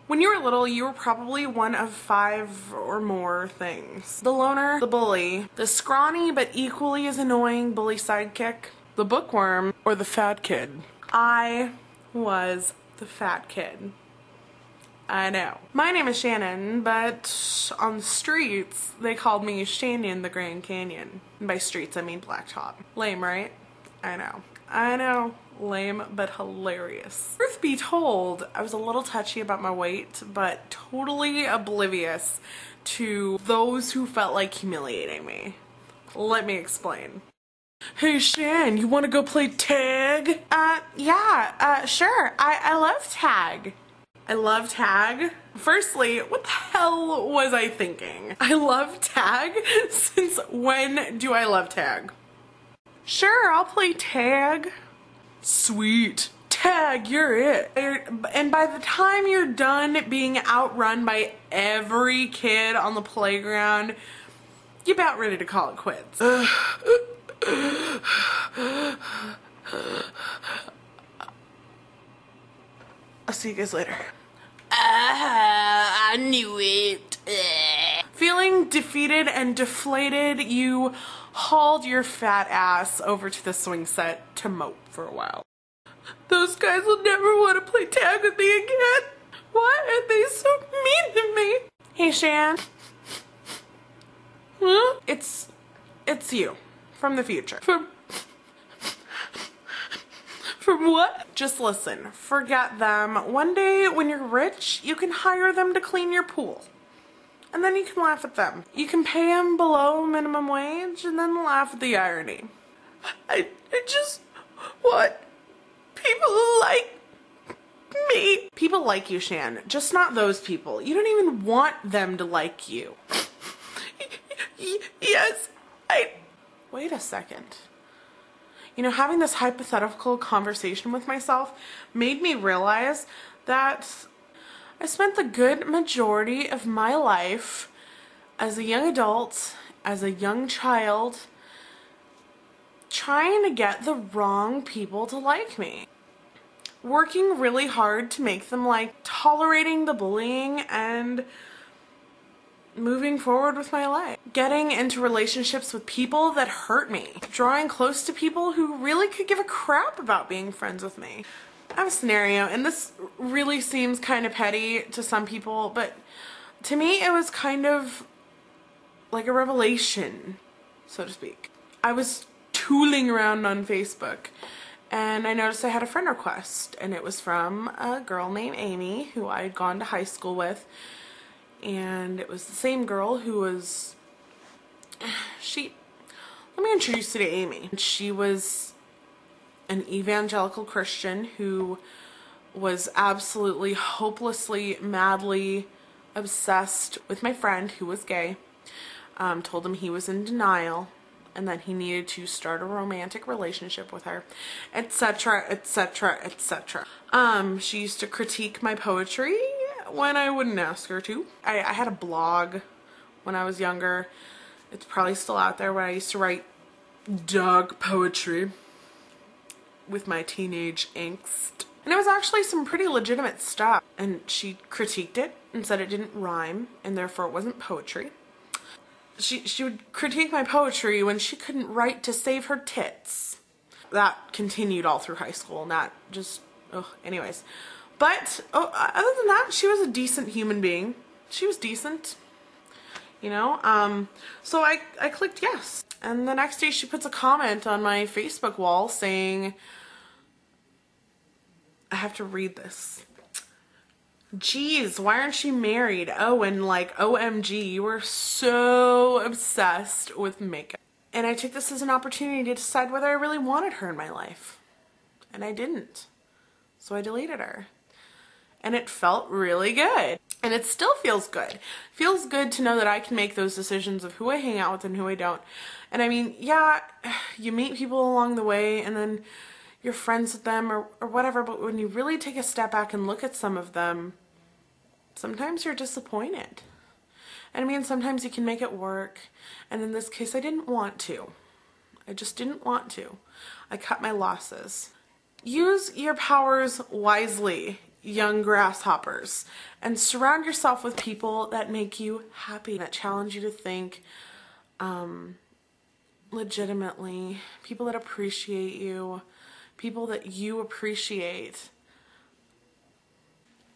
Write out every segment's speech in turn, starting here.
When you were little, you were probably one of 5 or more things. The loner, the bully, the scrawny but equally as annoying bully sidekick, the bookworm, or the fat kid. I was the fat kid. I know. My name is Shannon, but on the streets, they called me Shannon the Grand Canyon. And by streets, I mean Blacktop. Lame, right? I know. I know. Lame, but hilarious. Truth be told, I was a little touchy about my weight, but totally oblivious to those who felt like humiliating me. Let me explain. Hey Shan, you wanna go play tag? Yeah, sure. I love tag. I love tag? Firstly, what the hell was I thinking? I love tag? Since when do I love tag? Sure, I'll play tag. Sweet. Tag, you're it. And by the time you're done being outrun by every kid on the playground, you're about ready to call it quits. I'll see you guys later. I knew it. Feeling defeated and deflated, you hauled your fat ass over to the swing set to mope for a while. Those guys will never want to play tag with me again. Why are they so mean to me? Hey Shan. Huh? It's you. From the future. From what? Just listen, forget them. One day when you're rich, you can hire them to clean your pool. And then you can laugh at them. You can pay them below minimum wage and then laugh at the irony. I just want people who like me. People like you, Shan, just not those people. You don't even want them to like you. Yes, Wait a second. You know, having this hypothetical conversation with myself made me realize that I spent the good majority of my life as a young adult, as a young child, trying to get the wrong people to like me. Working really hard to make them like, tolerating the bullying and moving forward with my life. Getting into relationships with people that hurt me. Drawing close to people who really could give a crap about being friends with me. I have a scenario, and this really seems kind of petty to some people, but to me it was kind of like a revelation, so to speak. I was tooling around on Facebook and I noticed I had a friend request, and it was from a girl named Amy who I had gone to high school with. And it was the same girl who was, let me introduce you to Amy. She was an evangelical Christian who was absolutely, hopelessly, madly obsessed with my friend who was gay. Told him he was in denial and that he needed to start a romantic relationship with her, etc., etc., etc. She used to critique my poetry when I wouldn't ask her to. I had a blog when I was younger. It's probably still out there, where I used to write dog poetry with my teenage angst. And it was actually some pretty legitimate stuff. And she critiqued it and said it didn't rhyme and therefore it wasn't poetry. She would critique my poetry when she couldn't write to save her tits. That continued all through high school, and that just, anyways. But, other than that, she was a decent human being. She was decent, you know? So I clicked yes. And the next day she puts a comment on my Facebook wall saying, I have to read this. Geez, why aren't you married? Oh, and like, OMG, you were so obsessed with makeup. And I took this as an opportunity to decide whether I really wanted her in my life. And I didn't. So I deleted her. And it felt really good. And it still feels good. It feels good to know that I can make those decisions of who I hang out with and who I don't. And I mean, yeah, you meet people along the way and then you're friends with them or whatever, but when you really take a step back and look at some of them, sometimes you're disappointed. And I mean, sometimes you can make it work. And in this case, I didn't want to. I just didn't want to. I cut my losses. Use your powers wisely. young grasshoppers. And surround yourself with people that make you happy, that challenge you to think legitimately, people that appreciate you, people that you appreciate.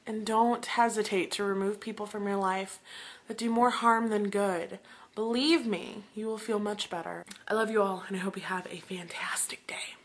And don't hesitate to remove people from your life that do more harm than good. Believe me, you will feel much better. I love you all, and I hope you have a fantastic day.